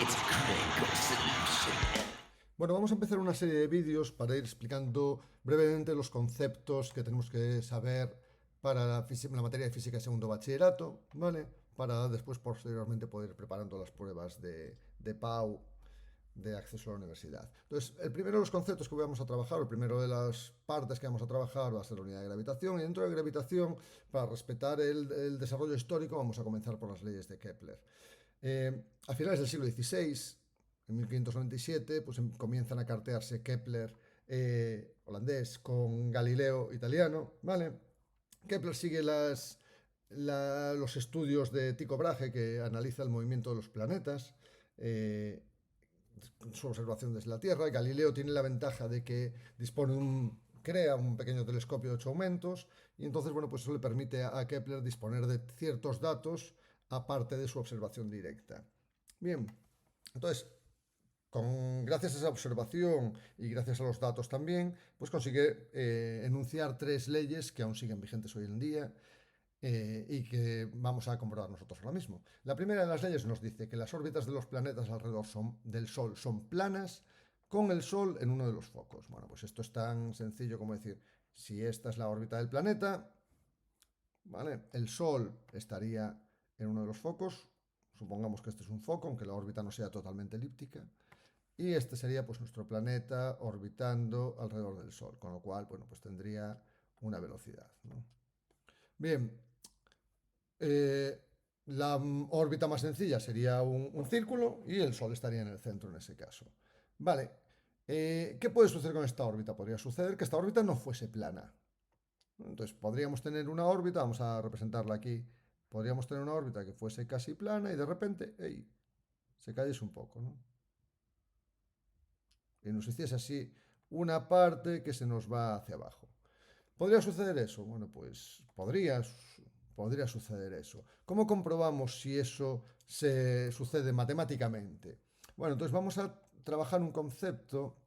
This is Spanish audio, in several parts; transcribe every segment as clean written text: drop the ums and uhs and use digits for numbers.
It's a critical solution. Bueno, vamos a empezar una serie de vídeos para ir explicando brevemente los conceptos que tenemos que saber para la materia de física de segundo bachillerato, ¿vale? Para después, posteriormente, poder ir preparando las pruebas de PAU de acceso a la universidad. Entonces, el primero de los conceptos que vamos a trabajar, el primero de las partes que vamos a trabajar va a ser la unidad de gravitación. Y dentro de gravitación, para respetar el desarrollo histórico, vamos a comenzar por las leyes de Kepler. A finales del siglo XVI, en 1597, pues comienzan a cartearse Kepler, holandés, con Galileo, italiano, ¿vale? Kepler sigue los estudios de Tycho Brahe, que analiza el movimiento de los planetas, su observación desde la Tierra. Galileo tiene la ventaja de que crea un pequeño telescopio de 8 aumentos, y entonces, bueno, pues eso le permite a Kepler disponer de ciertos datos aparte de su observación directa. Bien, entonces, gracias a esa observación y gracias a los datos también, pues consigue enunciar tres leyes que aún siguen vigentes hoy en día, y que vamos a comprobar nosotros ahora mismo. La primera de las leyes nos dice que las órbitas de los planetas alrededor del Sol son planas, con el Sol en uno de los focos. Bueno, pues esto es tan sencillo como decir, si esta es la órbita del planeta, ¿vale? El Sol estaría en uno de los focos. Supongamos que este es un foco, aunque la órbita no sea totalmente elíptica. Y este sería, pues, nuestro planeta orbitando alrededor del Sol, con lo cual, bueno, pues tendría una velocidad, ¿no? Bien, la órbita más sencilla sería un círculo y el Sol estaría en el centro en ese caso. Vale, ¿qué puede suceder con esta órbita? Podría suceder que esta órbita no fuese plana. Entonces, podríamos tener una órbita, vamos a representarla aquí, podríamos tener una órbita que fuese casi plana y de repente, ¡ey!, se cayese un poco, ¿no? Y nos hiciese así una parte que se nos va hacia abajo. ¿Podría suceder eso? Bueno, pues podría suceder eso. ¿Cómo comprobamos si eso se sucede matemáticamente? Bueno, entonces vamos a trabajar un concepto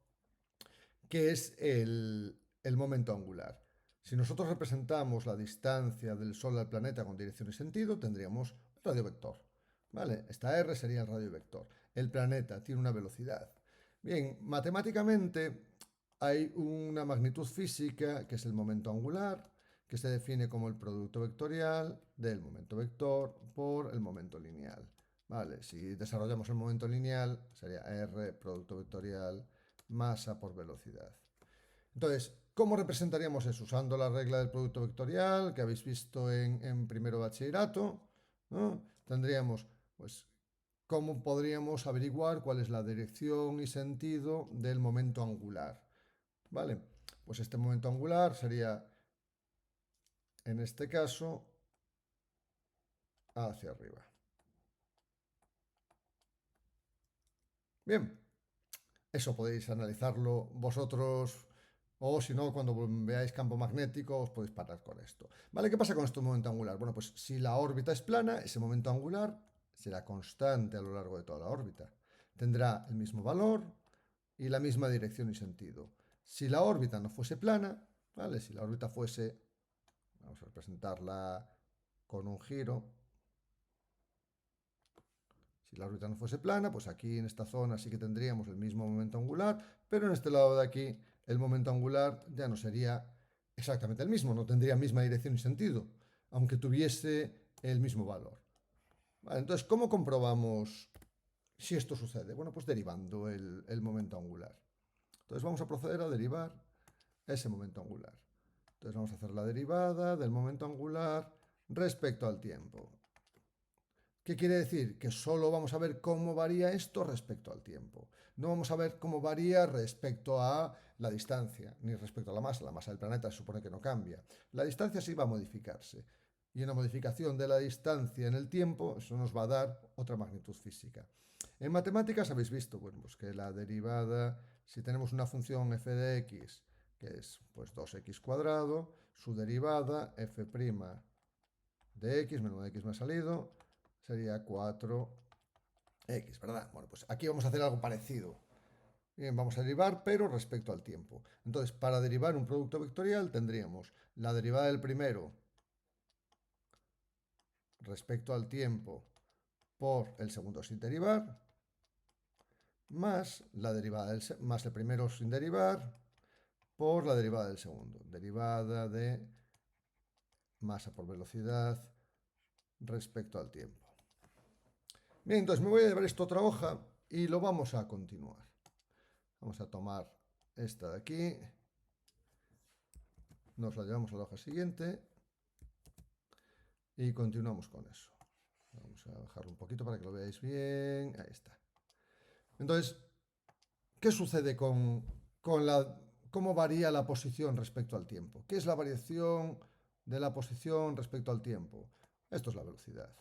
que es el momento angular. Si nosotros representamos la distancia del Sol al planeta con dirección y sentido, tendríamos un radio vector. ¿Vale? Esta R sería el radio vector. El planeta tiene una velocidad. Bien, matemáticamente hay una magnitud física que es el momento angular, que se define como el producto vectorial del momento vector por el momento lineal. ¿Vale? Si desarrollamos el momento lineal, sería R, producto vectorial, masa por velocidad. Entonces, ¿cómo representaríamos eso? Usando la regla del producto vectorial que habéis visto en primero bachillerato, ¿no? Tendríamos, pues, ¿cómo podríamos averiguar cuál es la dirección y sentido del momento angular? ¿Vale? Pues este momento angular sería, en este caso, hacia arriba. Bien, eso podéis analizarlo vosotros, o si no, cuando veáis campo magnético os podéis parar con esto. ¿Vale? ¿Qué pasa con este momento angular? Bueno, pues si la órbita es plana, ese momento angular será constante a lo largo de toda la órbita. Tendrá el mismo valor y la misma dirección y sentido. Si la órbita no fuese plana, ¿vale? Si la órbita fuese, vamos a representarla con un giro. Si la órbita no fuese plana, pues aquí en esta zona sí que tendríamos el mismo momento angular, pero en este lado de aquí el momento angular ya no sería exactamente el mismo, no tendría misma dirección y sentido, aunque tuviese el mismo valor. Vale, entonces, ¿cómo comprobamos si esto sucede? Bueno, pues derivando el momento angular. Entonces vamos a proceder a derivar ese momento angular. Entonces vamos a hacer la derivada del momento angular respecto al tiempo. ¿Qué quiere decir? Que solo vamos a ver cómo varía esto respecto al tiempo. No vamos a ver cómo varía respecto a la distancia, ni respecto a la masa. La masa del planeta se supone que no cambia. La distancia sí va a modificarse. Y una modificación de la distancia en el tiempo, eso nos va a dar otra magnitud física. En matemáticas habéis visto, bueno, pues que la derivada, si tenemos una función f de x, que es pues 2x cuadrado, su derivada f' de x, menos de x me ha salido, sería 4x, ¿verdad? Bueno, pues aquí vamos a hacer algo parecido. Bien, vamos a derivar, pero respecto al tiempo. Entonces, para derivar un producto vectorial tendríamos la derivada del primero respecto al tiempo por el segundo sin derivar, más la derivada más el primero sin derivar por la derivada del segundo. Derivada de masa por velocidad respecto al tiempo. Bien, entonces me voy a llevar esto a otra hoja y lo vamos a continuar. Vamos a tomar esta de aquí. Nos la llevamos a la hoja siguiente. Y continuamos con eso. Vamos a bajarlo un poquito para que lo veáis bien. Ahí está. Entonces, ¿qué sucede cómo varía la posición respecto al tiempo? ¿Qué es la variación de la posición respecto al tiempo? Esto es la velocidad.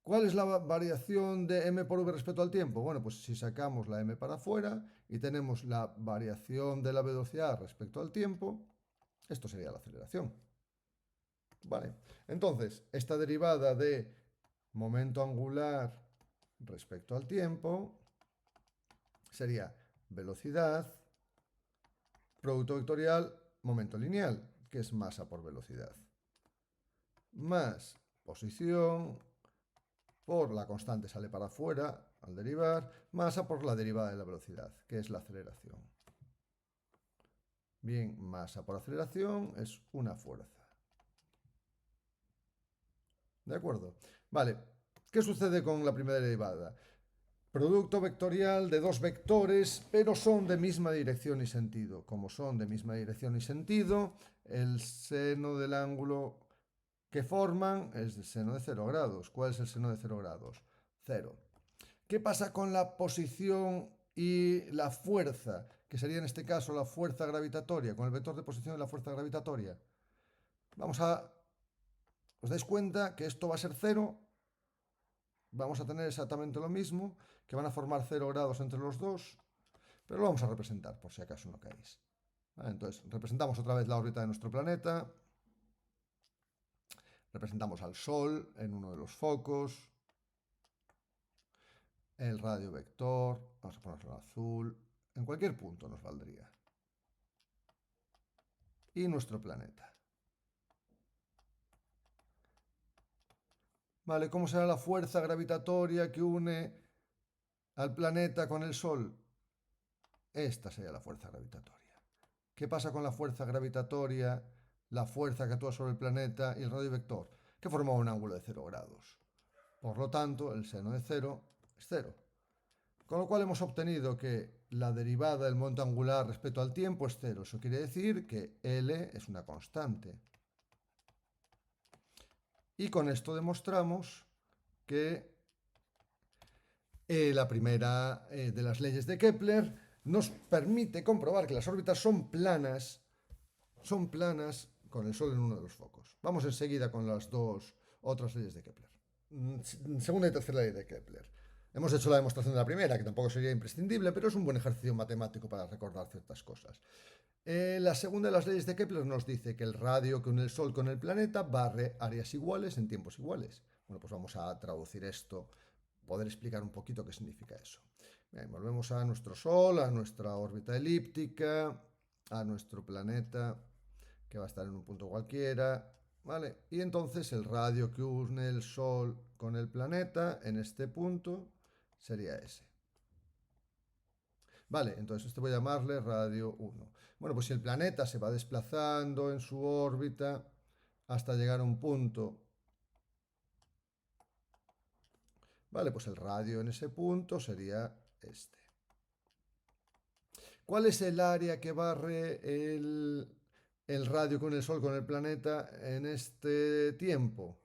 ¿Cuál es la variación de m por v respecto al tiempo? Bueno, pues si sacamos la m para afuera y tenemos la variación de la velocidad respecto al tiempo, esto sería la aceleración. Vale, entonces, esta derivada de momento angular respecto al tiempo sería velocidad, producto vectorial, momento lineal, que es masa por velocidad, más posición por la constante sale para afuera al derivar, masa por la derivada de la velocidad, que es la aceleración. Bien, masa por aceleración es una fuerza. ¿De acuerdo? Vale, ¿qué sucede con la primera derivada? Producto vectorial de dos vectores, pero son de misma dirección y sentido. Como son de misma dirección y sentido, el seno del ángulo que forman es el seno de 0 grados. ¿Cuál es el seno de 0 grados? 0. ¿Qué pasa con la posición y la fuerza? Que sería en este caso la fuerza gravitatoria, con el vector de posición y la fuerza gravitatoria. ¿Os dais cuenta que esto va a ser 0? Vamos a tener exactamente lo mismo, que van a formar 0 grados entre los dos, pero lo vamos a representar por si acaso no caéis. ¿Vale? Entonces, representamos otra vez la órbita de nuestro planeta, representamos al Sol en uno de los focos, el radio vector, vamos a ponerlo en azul, en cualquier punto nos valdría. Y nuestro planeta. ¿Vale? ¿Cómo será la fuerza gravitatoria que une al planeta con el Sol? Esta sería la fuerza gravitatoria. ¿Qué pasa con la fuerza gravitatoria, la fuerza que actúa sobre el planeta y el radio vector? Que forma un ángulo de 0 grados. Por lo tanto, el seno de 0 es 0. Con lo cual hemos obtenido que la derivada del momento angular respecto al tiempo es 0. Eso quiere decir que L es una constante. Y con esto demostramos que la primera de las leyes de Kepler nos permite comprobar que las órbitas son planas con el Sol en uno de los focos. Vamos enseguida con las dos otras leyes de Kepler. Segunda y tercera ley de Kepler. Hemos hecho la demostración de la primera, que tampoco sería imprescindible, pero es un buen ejercicio matemático para recordar ciertas cosas. La segunda de las leyes de Kepler nos dice que el radio que une el Sol con el planeta barre áreas iguales en tiempos iguales. Bueno, pues vamos a traducir esto, poder explicar un poquito qué significa eso. Bien, volvemos a nuestro Sol, a nuestra órbita elíptica, a nuestro planeta, que va a estar en un punto cualquiera, ¿vale? Y entonces el radio que une el Sol con el planeta en este punto sería ese. Vale, entonces este voy a llamarle radio 1. Bueno, pues si el planeta se va desplazando en su órbita hasta llegar a un punto, vale, pues el radio en ese punto sería este. ¿Cuál es el área que barre el radio con el Sol, con el planeta en este tiempo?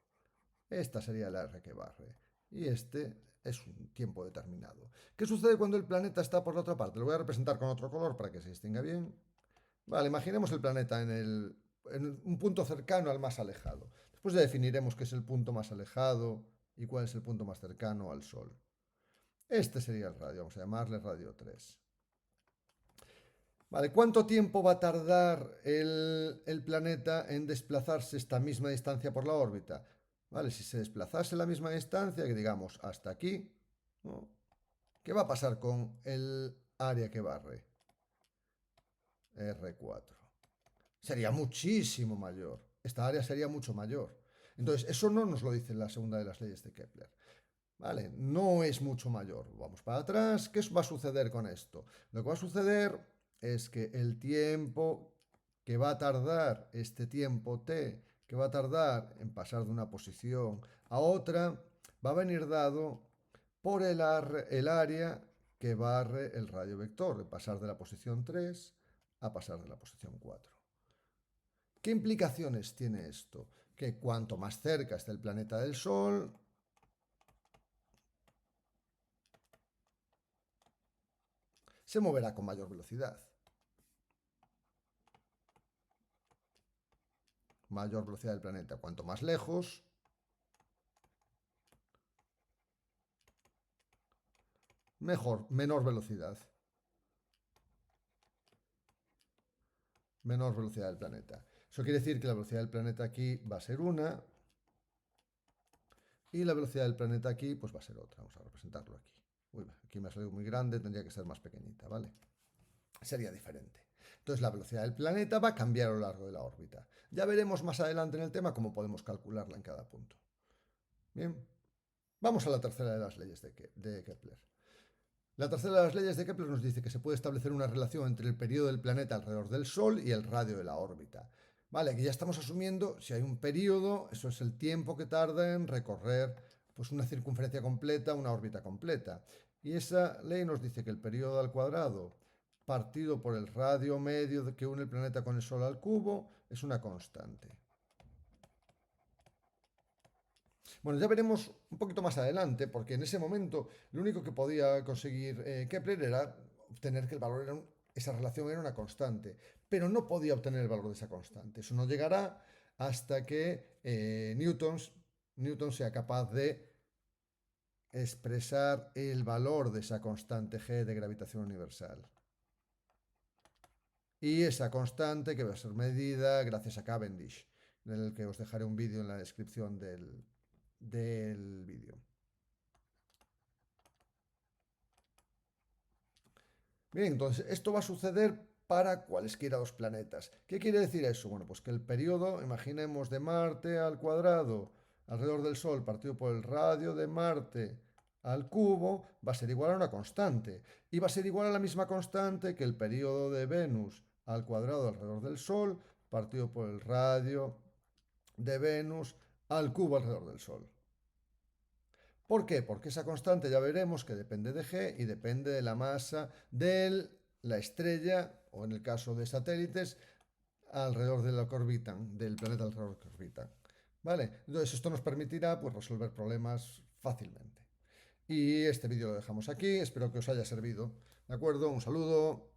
Esta sería el área que barre. Y este es un tiempo determinado. ¿Qué sucede cuando el planeta está por la otra parte? Lo voy a representar con otro color para que se distinga bien. Vale, imaginemos el planeta en un punto cercano al más alejado. Después ya definiremos qué es el punto más alejado y cuál es el punto más cercano al Sol. Este sería el radio, vamos a llamarle radio 3. Vale, ¿cuánto tiempo va a tardar el planeta en desplazarse esta misma distancia por la órbita? Vale, si se desplazase la misma distancia, que digamos hasta aquí, ¿no? ¿Qué va a pasar con el área que barre? R4. Sería muchísimo mayor. Esta área sería mucho mayor. Entonces, eso no nos lo dice la segunda de las leyes de Kepler. ¿vale? No es mucho mayor. Vamos para atrás. ¿Qué va a suceder con esto? Lo que va a suceder es que el tiempo que va a tardar, este tiempo t, que va a tardar en pasar de una posición a otra, va a venir dado por el área que barre el radio vector, de pasar de la posición 3 a pasar de la posición 4. ¿Qué implicaciones tiene esto? Que cuanto más cerca esté el planeta del Sol, se moverá con mayor velocidad. Mayor velocidad del planeta. Cuanto más lejos, menor velocidad. Menor velocidad del planeta. Eso quiere decir que la velocidad del planeta aquí va a ser una y la velocidad del planeta aquí pues va a ser otra. Vamos a representarlo aquí. Uy, aquí me ha salido muy grande, tendría que ser más pequeñita, ¿vale? Sería diferente. Entonces la velocidad del planeta va a cambiar a lo largo de la órbita. Ya veremos más adelante en el tema cómo podemos calcularla en cada punto. Bien, vamos a la tercera de las leyes de Kepler. La tercera de las leyes de Kepler nos dice que se puede establecer una relación entre el periodo del planeta alrededor del Sol y el radio de la órbita. Vale, que ya estamos asumiendo, si hay un periodo, eso es el tiempo que tarda en recorrer pues, una circunferencia completa, una órbita completa. Y esa ley nos dice que el periodo al cuadrado partido por el radio medio que une el planeta con el Sol al cubo es una constante. Bueno, ya veremos un poquito más adelante, porque en ese momento lo único que podía conseguir Kepler era obtener que el valor era esa relación era una constante, pero no podía obtener el valor de esa constante. Eso no llegará hasta que Newton sea capaz de expresar el valor de esa constante G de gravitación universal. Y esa constante que va a ser medida gracias a Cavendish, en el que os dejaré un vídeo en la descripción del vídeo. Bien, entonces esto va a suceder para cualesquiera dos planetas. ¿Qué quiere decir eso? Bueno, pues que el periodo, imaginemos de Marte al cuadrado alrededor del Sol partido por el radio de Marte al cubo, va a ser igual a una constante. Y va a ser igual a la misma constante que el periodo de Venus al cuadrado alrededor del Sol partido por el radio de Venus al cubo alrededor del Sol. ¿Por qué? Porque esa constante ya veremos que depende de G y depende de la masa de la estrella, o en el caso de satélites, alrededor de lo que orbitan, del planeta alrededor que orbitan. ¿Vale? Entonces esto nos permitirá pues, resolver problemas fácilmente. Y este vídeo lo dejamos aquí, espero que os haya servido. ¿De acuerdo? Un saludo.